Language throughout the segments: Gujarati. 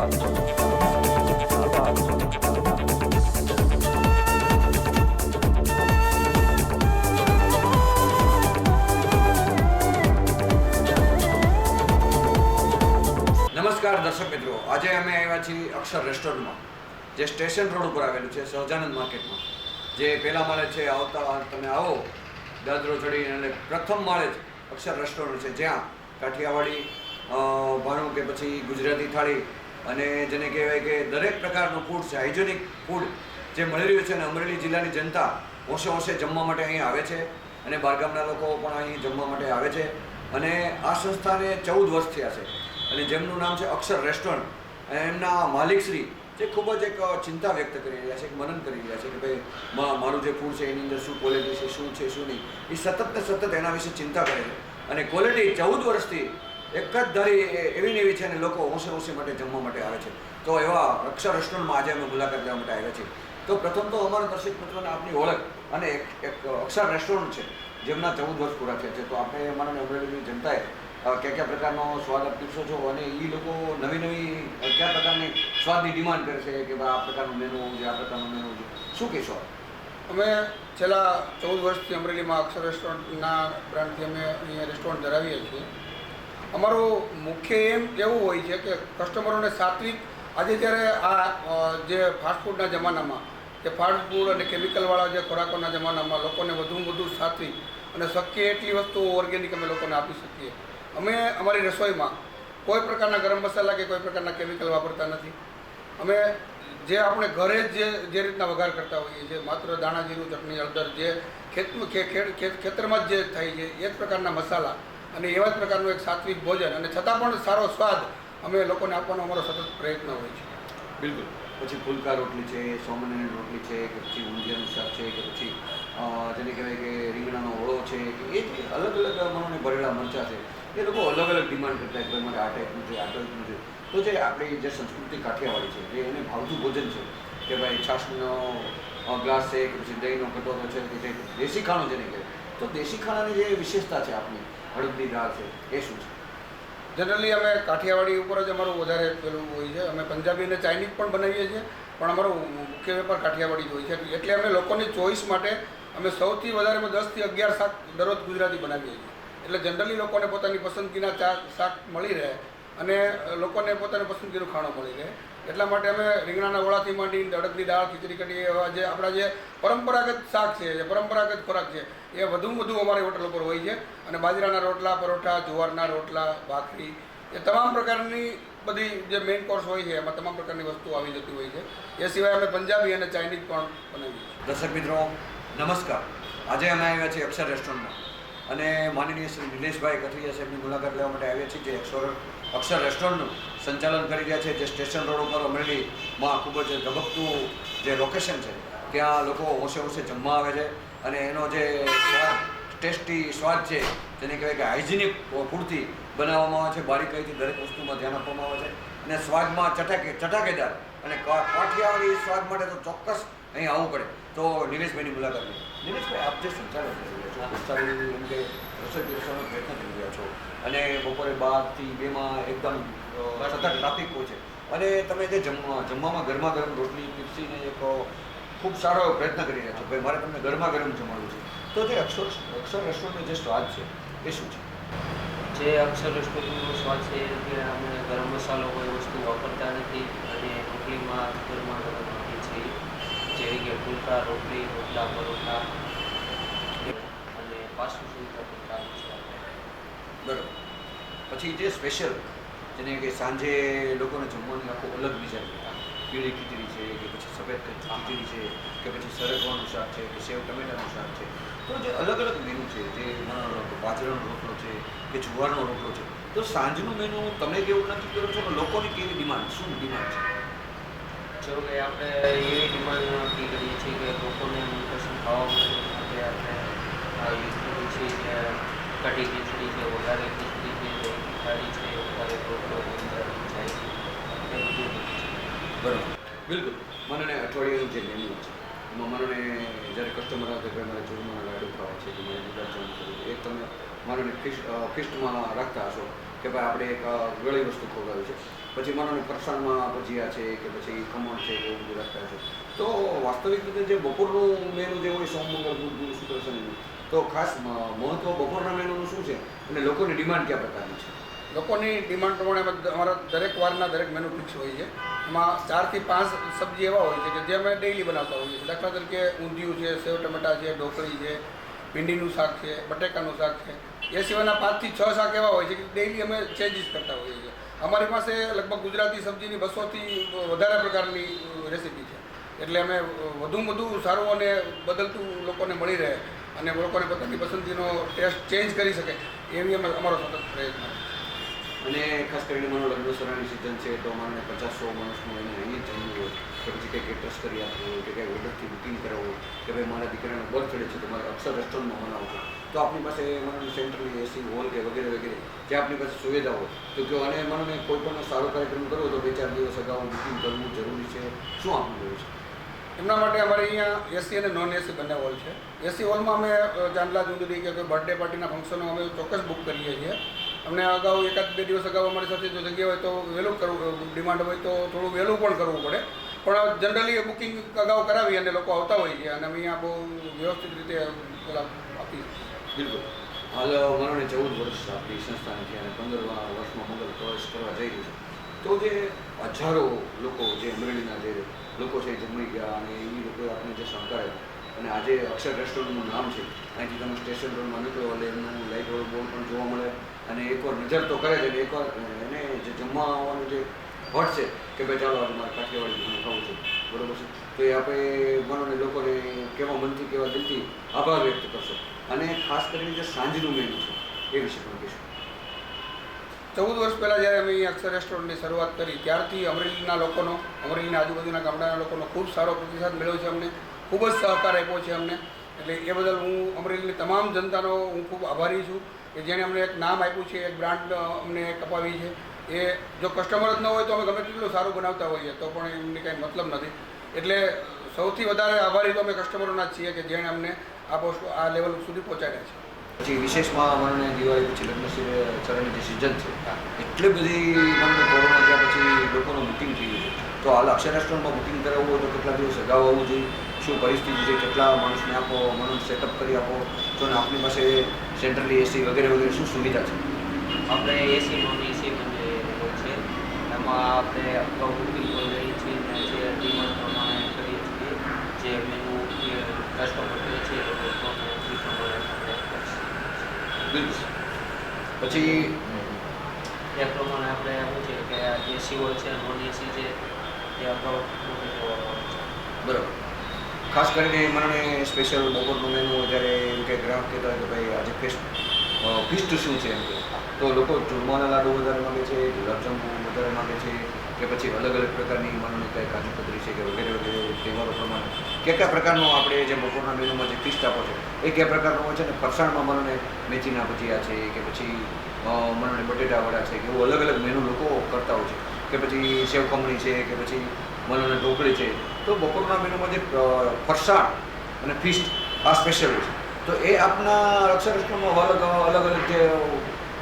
નમસ્કાર દર્શક મિત્રો, આજે અમે આવ્યા છીએ અક્ષર રેસ્ટોરન્ટમાં, જે સ્ટેશન રોડ ઉપર આવેલું છે, સહજાનંદ માર્કેટમાં. જે પહેલા માળે છે, આવતા તમે આવો દાદરો ચડી અને પ્રથમ માળે જ અક્ષર રેસ્ટોરન્ટ છે, જ્યાં કાઠિયાવાડી ભાણું કે પછી ગુજરાતી થાળી અને જેને કહેવાય કે દરેક પ્રકારનું ફૂડ છે, હાઇજેનિક ફૂડ જે મળી રહ્યું છે. અને અમરેલી જિલ્લાની જનતા હોંશે હોંશે જમવા માટે અહીં આવે છે અને બહારગામના લોકો પણ અહીં જમવા માટે આવે છે. અને આ સંસ્થાને 14 વર્ષ થયા છે અને જેમનું નામ છે અક્ષર રેસ્ટોરન્ટ. એમના માલિકશ્રી જે ખૂબ જ એક ચિંતા વ્યક્ત કરી રહ્યા છે, એક મનન કરી રહ્યા છે કે ભાઈ મારું જે ફૂડ છે એની અંદર શું ક્વોલિટી છે, શું છે શું નહીં, એ સતત ને સતત એના વિશે ચિંતા કરે છે. અને ક્વોલિટી 14 વર્ષથી એક જ ધારી એવી ને એવી છે અને લોકો હોંશે હોંશે માટે જમવા માટે આવે છે. તો એવા અક્ષર રેસ્ટોરન્ટમાં આજે અમે મુલાકાત લેવા માટે આવ્યા છીએ. તો પ્રથમ તો અમારા દર્શક મિત્રોને આપની ઓળખ અને એક અક્ષર રેસ્ટોરન્ટ છે જેમના 14 વર્ષ પૂરા થયા છે. તો આપણે અમારા અમરેલીની જનતાએ કયા પ્રકારનો સ્વાદ પીરસો છો અને એ લોકો નવી કયા પ્રકારની સ્વાદની ડિમાન્ડ કરે છે કે ભાઈ આ પ્રકારનું મેનુ હોવું જોઈએ, આ પ્રકારનું મેનુ હોવું જોઈએ, શું કહેશો? અમે છેલ્લા 14 વર્ષથી અમરેલીમાં અક્ષર રેસ્ટોરન્ટના બ્રાન્ડથી અમે અહીંયા રેસ્ટોરન્ટ ધરાવીએ છીએ. અમારું મુખ્ય એમ એવું હોય છે કે કસ્ટમરોને સાત્વિક, આજે જ્યારે આ જે ફાસ્ટફૂડના જમાનામાં કે ફાસ્ટફૂડ અને કેમિકલવાળા જે ખોરાકોના જમાનામાં લોકોને વધુમાં વધુ સાત્વિક અને શક્ય એટલી વસ્તુઓ ઓર્ગેનિક અમે લોકોને આપી શકીએ. અમે અમારી રસોઈમાં કોઈ પ્રકારના ગરમ મસાલા કે કોઈ પ્રકારના કેમિકલ વાપરતા નથી. અમે જે આપણે ઘરે જે રીતના વઘાર કરતા હોઈએ છીએ, માત્ર દાણા જીરું, ચટણી, હળદર, જે ખેતરમાં જ જે થાય છે એ જ પ્રકારના મસાલા અને એવા જ પ્રકારનું એક સાત્વિક ભોજન, અને છતાં પણ સારો સ્વાદ અમે લોકોને આપવાનો અમારો સતત પ્રયત્ન હોય છે. બિલકુલ. પછી ફુલકા રોટલી છે, સોમનની રોટલી છે, કે પછી ઊંધિયાનું શાક છે, કે પછી જેને કહેવાય કે રીંગણાનો ઓળો છે, કે એ અલગ અલગ મનોને ભરેલા મરચાં છે, એ લોકો અલગ અલગ ડિમાન્ડ કરતા હોય કે મારે આ ટાઈપનું છે, આ ટાઈપનું છે. તો જે આપણી જે સંસ્કૃતિ કાઠિયાવાડી છે, જે એને ભાવતું ભોજન છે કે ભાઈ છાશનો ગ્લાસ છે, કે પછી દહીંનો કટોરો છે, કે જે દેશી ખાણું જેને કહેવાય, તો દેશી ખાણાની જે વિશેષતા છે આપણી હળદની દાળ છે, એ શું છે? જનરલી અમે કાઠિયાવાડી ઉપર જ અમારું વધારે પેલું હોય છે. અમે પંજાબી અને ચાઇનીઝ પણ બનાવીએ છીએ, પણ અમારો મુખ્ય વેપાર કાઠિયાવાડી જ હોય છે. એટલે અમે લોકોની ચોઈસ માટે અમે સૌથી વધારેમાં 10 થી 11 શાક દરરોજ ગુજરાતી બનાવીએ છીએ. એટલે જનરલી લોકોને પોતાની પસંદગીના શાક મળી રહે અને લોકોને પોતાની પસંદગીનું ખાણું મળી રહે. એટલા માટે અમે રીંગણાના ઓળાથી માંડી અડદની દાળ, ખીચડી કઢી, એવા જે આપણા જે પરંપરાગત શાક છે, જે પરંપરાગત ખોરાક છે, એ વધુમાં વધુ અમારી હોટલ ઉપર હોય છે. અને બાજરાના રોટલા, પરોઠા, જુવારના રોટલા, ભાખરી, એ તમામ પ્રકારની બધી જે મેઇન કોર્સ હોય છે એમાં તમામ પ્રકારની વસ્તુઓ આવી જતી હોય છે. એ સિવાય અમે પંજાબી અને ચાઇનીઝ પણ બનાવીએ છીએ. દર્શક મિત્રો નમસ્કાર. આજે અમે આવ્યા છીએ અક્ષર રેસ્ટોરન્ટમાં અને માનનીય શ્રી નિલેશભાઈ કથિરિયા સાહેબની મુલાકાત લેવા માટે આવ્યા છીએ, જે અક્ષર રેસ્ટોરન્ટનું સંચાલન કરી રહ્યા છે, જે સ્ટેશન રોડ ઉપર અમરેલીમાં ખૂબ જ ધબકતું જે લોકેશન છે, ત્યાં લોકો હોંશે હોંશે જમવા આવે છે. અને એનો જે સ્વાદ, ટેસ્ટી સ્વાદ છે, જેને કહેવાય કે હાઇજેનિક ફૂડથી બનાવવામાં આવે છે. બારીકાઈથી દરેક વસ્તુમાં ધ્યાન આપવામાં આવે છે અને સ્વાદમાં ચટાકેદાર અને કાઠિયાવાડી સ્વાદ માટે તો ચોક્કસ અહીં આવવું પડે. તો નિલેશભાઈની મુલાકાત લો. નિલેશભાઈ, આપ જે સંચાલન કરી રહ્યા છો, ખૂબ સારી એમ કે રસોઈ પીરસવાનો પ્રયત્ન કરી રહ્યા છો અને બપોરે 12 થી 2 એકદમ સતત ટ્રાફિક હોય છે અને તમે જે જમવામાં ગરમા ગરમ રોટલી પીરસીને એક ખૂબ સારો પ્રયત્ન કરી રહ્યા છો, ભાઈ મારે તમને ગરમા ગરમ જમાડવું છે. તો જે અક્ષર રેસ્ટોરન્ટનો જે સ્વાદ છે એ શું છે? જે અક્ષર રેસ્ટોરન્ટનો સ્વાદ છે એ અમે ગરમ મસાલો કોઈ વસ્તુ વાપરતા નથી અને રોટલીમાં ગરમા ગરમ રોટલી છે, જેવી કે ફુલકા રોટલી, રોટલા, પરોઠા અને પાછું ફુલકા. બરાબર. પછી જે સ્પેશિયલ જેને કે સાંજે લોકોને જમવાની આખું અલગ ડિઝાઇન, પીળી ખીચડી છે, કે પછી સફેદ ખીચડી છે, કે પછી સરગવાનું શાક છે, કે સેવ ટમેટાનું શાક છે, તો જે અલગ અલગ મેનુ છે, જે બાજરાનો રોટલો છે કે જુવારનો રોટલો છે, તો સાંજનું મેનુ તમે કેવું નક્કી કરો છો? લોકોની કેવી ડિમાન્ડ, શું ડિમાન્ડ છે? જો કે આપણે એવી ડિમાન્ડ નક્કી કરીએ છીએ કે લોકોને પસંદ ખાવા માટે આપણે છે કે કઢી ખીચડી છે, વઘારે ખીચડી છે, દહીં થાળી છે, વઘારે રોટલો, ઊંધિયાની ચાય, એ બધું. બરાબર. બિલકુલ. મને અઠવાડિયાનું જે મેનુ છે એમાં મને જ્યારે કસ્ટમર આવે કે મારે ચૂરમાના લાડુ ખાવા છે, કે મારે ગુલાબજામુન કરવું છે, એ તમે મને ફિસ્ટમાં રાખતા હશો કે ભાઈ આપણે એક ગળી વસ્તુ ખવડાવી છે. પછી માનો ને ફરસાણમાં ભજીયા છે કે પછી ખમણ છે કે એવું બધું રાખતા છે. તો વાસ્તવિક રીતે જે બપોરનું મેનુ જે હોય સોમ મંગળ બુધ ગુરુ શુક્ર શનિનું, તો ખાસ મહત્વ બપોરના મેનુનું શું છે અને લોકોની ડિમાન્ડ કયા પ્રકારની છે? લોકોની ડિમાન્ડ પ્રમાણે અમારા દરેક વારના દરેક મેનુ ફિક્સ હોય છે. એમાં 4 થી 5 સબ્જી એવા હોય છે કે જે અમે ડેઈલી બનાવતા હોઈએ છીએ. દાખલા તરીકે ઊંધિયું છે, સેવ ટમેટા છે, ઢોકળી છે, ભીંડીનું શાક છે, બટેકાનું શાક છે. એ સિવાયના 5 થી 6 શાક એવા હોય છે કે ડેઈલી અમે ચેન્જીસ કરતા હોઈએ છીએ. અમારી પાસે લગભગ ગુજરાતી સબ્જીની 200થી વધારે પ્રકારની રેસીપી છે. એટલે અમે વધુમાં વધુ સારું અને બદલતું લોકોને મળી રહે અને લોકોને પોતાની પસંદગીનો ટેસ્ટ ચેન્જ કરી શકે એવી અમારો સતત પ્રયત્ન છે. અને ખાસ કરીને માનો લગ્નસરાની સિઝન છે તો માનો 50-100 માણસનું એને અહીં જમવું હોય કે પછી કંઈક કેટરસ કરી આપવું હોય કે કંઈક ઓર્ડરથી બુકિંગ કરાવવું હોય કે ભાઈ મારા દીકરાનો બર્થડે છે તો મારે અક્ષર રેસ્ટોરન્ટમાં મનાવું છે, તો આપણી પાસે માનો સેન્ટ્રલી એસી હોલ કે વગેરે વગેરે જે આપણી પાસે સુવિધા હોય તો જો અને માનો ને કોઈ પણ સારો કાર્યક્રમ કરવો તો 2-4 દિવસ અગાઉ બુકિંગ કરવું જરૂરી છે. શું આપનું જોયું છે? એમના માટે અમારે અહીંયા એસી અને નોન એસી બંને હોલ છે. એસી હોલમાં અમે ચાંદલા જુદરી કે કોઈ બર્થડે પાર્ટીના ફંક્શનો અમે ચોક્કસ બુક કરીએ છીએ. અમને અગાઉ 1-2 દિવસ અગાઉ અમારી સાથે જો જગ્યા હોય તો વહેલું કરવું, ડિમાન્ડ હોય તો થોડું વહેલું પણ કરવું પડે, પણ જનરલી બુકિંગ અગાઉ કરાવી અને લોકો આવતા હોય છે અને અમે અહીંયા બહુ વ્યવસ્થિત રીતે આપી. બિલકુલ. હાલ માનો ને 14 વર્ષ આપણી સંસ્થાની છે અને 15 વર્ષમાં મંગળ પ્રવેશ કરવા જઈ રહ્યું છે. તો જે હજારો લોકો જે અમરેલીના જે લોકો છે જન્મી ગયા અને એ લોકોએ આપણે જે સહકાર આપ્યો અને આજે અક્ષર રેસ્ટોરન્ટનું નામ છે, અહીંથી તમે સ્ટેશન રોડમાં નીકળો એટલે એમનું લાઇટ વાળું બોર્ડ પણ જોવા મળે અને એકવાર નજર તો કરે છે અને એકવાર એને જે જમવા આવવાનું જે હટ છે કે ભાઈ ચાલો આજે મારે કાઠિયાવાડી મને ખાવું છે, બરાબર છે, તો એ આપણે માનો ને લોકોને કેવા મનથી કેવા દિલથી આભાર વ્યક્ત કરશો. અને ખાસ કરીને જે સાંજનું મેનુ છે એ વિશે પણ કહીશું. 14 વર્ષ પહેલાં જ્યારે અમે અહીં અક્ષર રેસ્ટોરન્ટની શરૂઆત કરી ત્યારથી અમરેલીના લોકોનો, અમરેલીના આજુબાજુના ગામડાના લોકોનો ખૂબ સારો પ્રતિસાદ મળ્યો છે. અમને ખૂબ જ સહકાર આપ્યો છે અમને. એટલે એ બદલ હું અમરેલીની તમામ જનતાનો હું ખૂબ આભારી છું કે જેણે અમને એક નામ આપ્યું છે, એક બ્રાન્ડ અમને એક અપાવી છે. એ જો કસ્ટમર જ ન હોય તો અમે ગમે તેટલું સારું બનાવતા હોઈએ તો પણ એમને કાંઈ મતલબ નથી. એટલે સૌથી વધારે આભારી તો અમે કસ્ટમરોના જ છીએ કે જેણે અમને આ લેવલ સુધી પહોંચાડ્યા છે. પછી વિશેષમાં મને દિવાળી પછી લગ્ન ચરણની જે સિઝન છે એટલી બધી મને કોરોના થયા પછી લોકોનું બુકિંગ થઈ ગયું છે. તો હાલ અક્ષર રેસ્ટોરન્ટમાં બુકિંગ કરાવવું હોય તો કેટલા દિવસ અગાઉ આવવું જોઈએ, શું પરિસ્થિતિ છે, કેટલા માણસને આપો, મને સેટઅપ કરી આપો તો ને આપણી પાસે સેન્ટ્રલી એસી વગેરે વગેરે શું સુવિધા છે? આપણે એસી નોન એસી બંને હોય છે. એમાં આપણે અગાઉ બુકિંગ કરી રહી છીએ અને જે ડિમાન્ડ પ્રમાણે કરીએ છીએ. જે મેનુ કસ્ટમર કહે છે એ લોકોને ફ્રી પ્રમાણે બિલકુલ. પછી એ પ્રમાણે આપણે શું છે કે એસી હોય છે, નોન એસી છે, એ અગાઉ બુકિંગ કરવાનું છે. બરાબર. ખાસ કરીને મને સ્પેશિયલ બપોરનું મેનુ જ્યારે એમ કે ગ્રાહક કહેતા હોય કે ભાઈ આજે ફિસ્ટ શું છે એમ તો લોકો ચૂરમાના લાડુ વધારે માગે છે, ગુલાબજાંબુ વધારે માગે છે કે પછી અલગ અલગ પ્રકારની માનો કંઈ કાજુ કતરી છે કે વગેરે વગેરે તહેવારો પ્રમાણે કયા પ્રકારનો આપણે જે બપોરના મેનુમાં જે ફિસ્ટ આપો છો એ કયા પ્રકારનો હોય છે ને ફરસાણમાં મને મેથીના ભજીયા છે કે પછી મને બટેટા વડા છે કે એવું અલગ અલગ મેનુ લોકો કરતા હોય છે કે પછી સેવ ખમણી છે કે પછી મને ઢોકળી છે. તો બપોરના મેનુમાં જે ફરસાણ અને ફિસ્ટ આ સ્પેશિયલ હોય છે તો એ આપના અક્ષર રેસ્ટોરન્ટમાં અલગ અલગ જે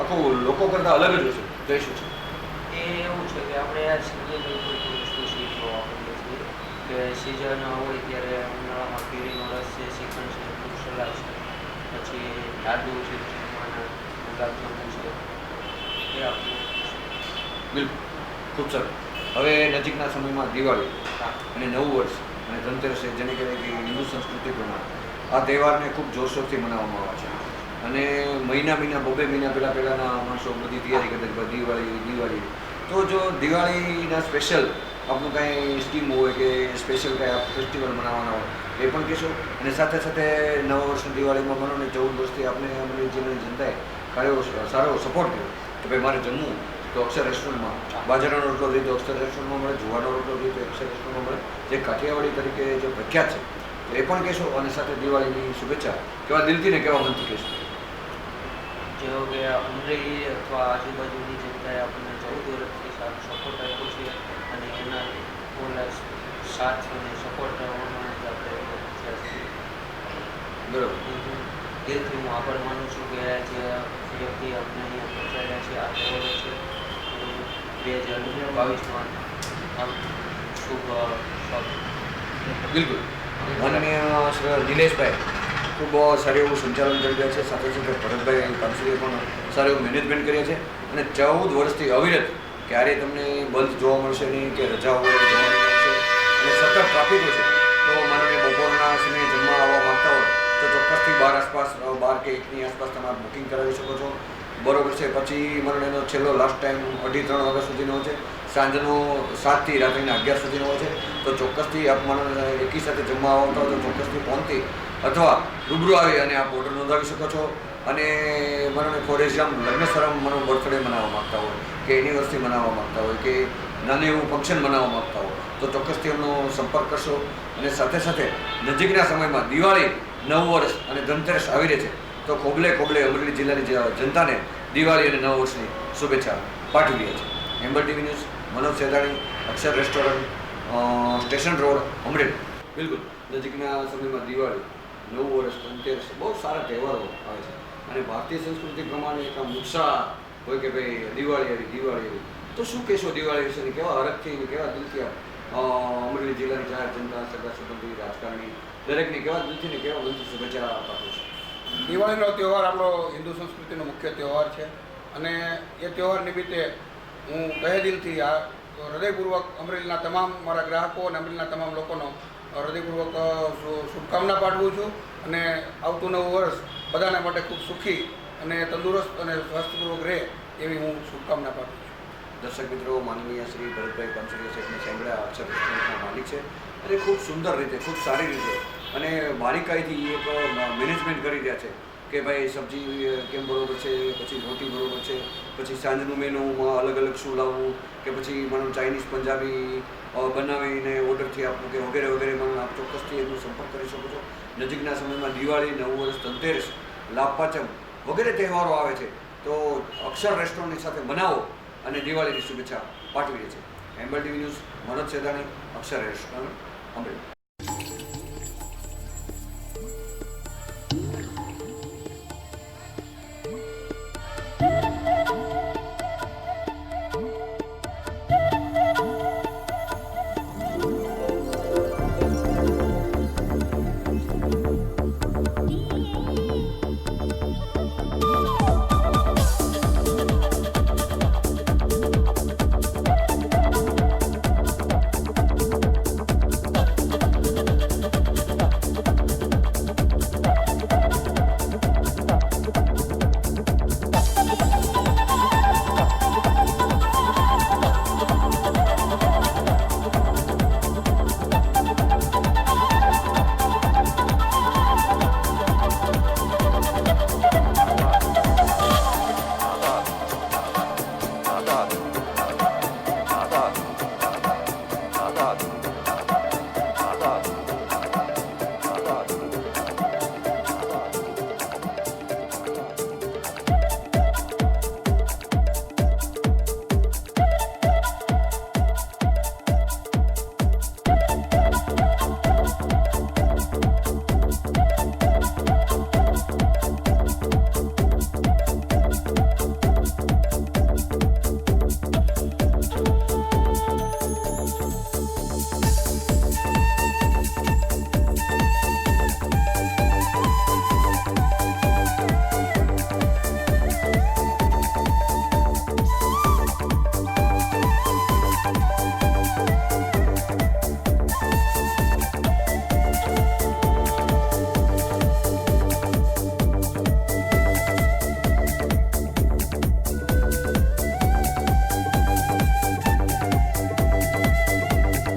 આખું લોકો કરતાં અલગ જ હશે તો એ શું છે? એ એવું છે કે આપણે આ સિઝનની કોઈ વસ્તુ શીખવો વાપરીએ છીએ કે સિઝન હોય ત્યારે ઉનાળામાં કેરીનો રસ છે, શ્રીખંડ છે, ફ્રૂટ સલાડ છે, પછી લાડુ છે, ચૂરમાના, ગુલાબજાંબુ છે, એ આપણું. બિલકુલ, ખૂબ સરસ. હવે નજીકના સમયમાં દિવાળી અને નવું વર્ષ અને ધનતેરસ જેને કહેવાય કે હિન્દુ સંસ્કૃતિ પ્રમાણે આ તહેવારને ખૂબ જોરશોરથી મનાવવામાં આવે છે અને મહિના 2 મહિના પહેલાંના માણસો બધી તૈયારી કરતા કે દિવાળી. તો જો દિવાળીના સ્પેશિયલ આપણું કાંઈ સ્કીમ હોય કે સ્પેશિયલ કાંઈ આપ ફેસ્ટિવલ મનાવવાના હોય એ પણ કહેશો અને સાથે સાથે નવા વર્ષની દિવાળીમાં માનો ને 14 વર્ષથી આપણે અમારી જિલ્લાની જનતાએ સારો સપોર્ટ કર્યો કે ભાઈ મારે જમવું તો અક્ષર રેસ્ટોરન્ટમાં, બાજરાનો રોટલો લઈ તો અક્ષર રેસ્ટોરન્ટમાં મળે, જુવારનો રોટલો લઈ તો અક્ષર રેસ્ટોરન્ટમાં મળે, જે કાઠિયાવાડી તરીકે જે પ્રખ્યાત છે તો એ પણ કહેશો અને સાથે દિવાળીની શુભેચ્છા કેવા દિલથી ને કેવા મનથી કહેશો? જેવો કે અમરેલી અથવા આજુબાજુની જનતાએ આપણને 14 વર્ષથી સારો સપોર્ટ આપ્યો છે અને એના ઓલા સાથ અને સપોર્ટ પ્રમાણે જ આપણે થયા છીએ. બરાબર. દિલથી હું આભાર માનું છું કે જે વ્યક્તિ આપણે અહીંયા પહોંચાડ્યા છે આ તહેવારો છે 2022માં આમ શુભ શોખ. બિલકુલ માનનીય શ્રી નિલેશભાઈ ખૂબ સારું એવું સંચાલન કરી રહ્યા છે, સાથે સાથે ભરતભાઈ કામસરીએ પણ સારું એવું મેનેજમેન્ટ કર્યા છે અને 14 વર્ષથી અવિરત ક્યારેય તમને બંધ જોવા મળશે નહીં કે રજા હોય જોવા નહીં મળશે અને સતત ટ્રાફિક હોય છે. તો માનનીય બપોરના સમયે જમવા આવવા માંગતા હોય તો ચોક્કસથી 12 આસપાસ 12 કે 1ની આસપાસ તમારે બુકિંગ કરાવી શકો છો. બરોબર છે. પછી માનનીયનો છેલ્લો લાસ્ટ ટાઈમ 2:30-3 વાગ્યા સુધીનો છે, સાંજનો 7 થી રાત્રિના 11 સુધીનો હોય છે. તો ચોક્કસથી આપ મને એકી સાથે જમવા આવતા હોય તો ચોક્કસથી ફોનથી અથવા રૂબરૂ આવી અને આપ ઓર્ડર નોંધાવી શકો છો. અને મને ફોર એક્ઝામ્પલ લગ્ન સમારંભ બર્થડે મનાવવા માગતા હોય કે એનિવર્સરી મનાવવા માગતા હોય કે નાનું એવું ફંક્શન મનાવવા માગતા હોય તો ચોક્કસથી એમનો સંપર્ક કરશો. અને સાથે સાથે નજીકના સમયમાં દિવાળી, નવ વર્ષ અને ધનતેરસ આવી રહે છે તો કોબલે અમરેલી જિલ્લાની જનતાને દિવાળી અને નવ વર્ષની શુભેચ્છા પાઠવી રહ્યા છે. એમ્બર ટીવી ન્યૂઝ, મનોજ સેદાણી, અક્ષર રેસ્ટોરન્ટ, સ્ટેશન રોડ, અમરેલી. બિલકુલ નજીકના સમયમાં દિવાળી, નવ વર્ષ, ધનતેરસ બહુ સારા તહેવારો આવે છે અને ભારતીય સંસ્કૃતિ પ્રમાણે એક આમ ઉત્સાહ હોય કે ભાઈ દિવાળી આવી. તો શું કહેશો દિવાળી વિશે, કેવા હરખથી ને કેવા દિલથી અમરેલી જિલ્લાની જાહેર જનતા, સગા સંબંધી, રાજકારણી દરેકને કેવા દિલથી ને કેવા મનથી શુભેચ્છા પાઠવું છે? દિવાળીનો તહેવાર આપણો હિન્દુ સંસ્કૃતિનો મુખ્ય તહેવાર છે અને એ તહેવાર નિમિત્તે હું તહે દિલથી આ હૃદયપૂર્વક અમરેલીના તમામ મારા ગ્રાહકો અને અમરેલીના તમામ લોકોનો હૃદયપૂર્વક શુભકામના પાઠવું છું અને આવતું નવું વર્ષ બધાના માટે ખૂબ સુખી અને તંદુરસ્ત અને સ્વાસ્થ્યપૂર્વક રહે એવી હું શુભકામના પાઠવું છું. દર્શક મિત્રો, માનનીય શ્રી ભરતભાઈ કામસરીયા સાહેબને સાંભળ્યા, અક્ષર રેસ્ટોરન્ટના માલિક છે અને ખૂબ સુંદર રીતે, ખૂબ સારી રીતે અને બારીકાઈથી એક મેનેજમેન્ટ કરી રહ્યા છે કે ભાઈ સબ્જી કેમ બરોબર છે, પછી રોટી બરોબર છે, પછી સાંજનું મેનુમાં અલગ અલગ શું લાવવું કે પછી મને ચાઇનીઝ, પંજાબી બનાવીને ઓર્ડરથી આપવું કે વગેરે વગેરે મને આપ ચોક્કસથી એનો સંપર્ક કરી શકો છો. નજીકના સમયમાં દિવાળી, નવ વર્ષ, ધનતેરસ, લાભ પાંચમ વગેરે તહેવારો આવે છે તો અક્ષર રેસ્ટોરન્ટની સાથે બનાવો અને દિવાળીની શુભેચ્છા પાઠવીએ છીએ. એમ્બર ટીવી ન્યૂઝ, મનોજ સેદાણી, અક્ષર રેસ્ટોરન્ટ, અમરેલી.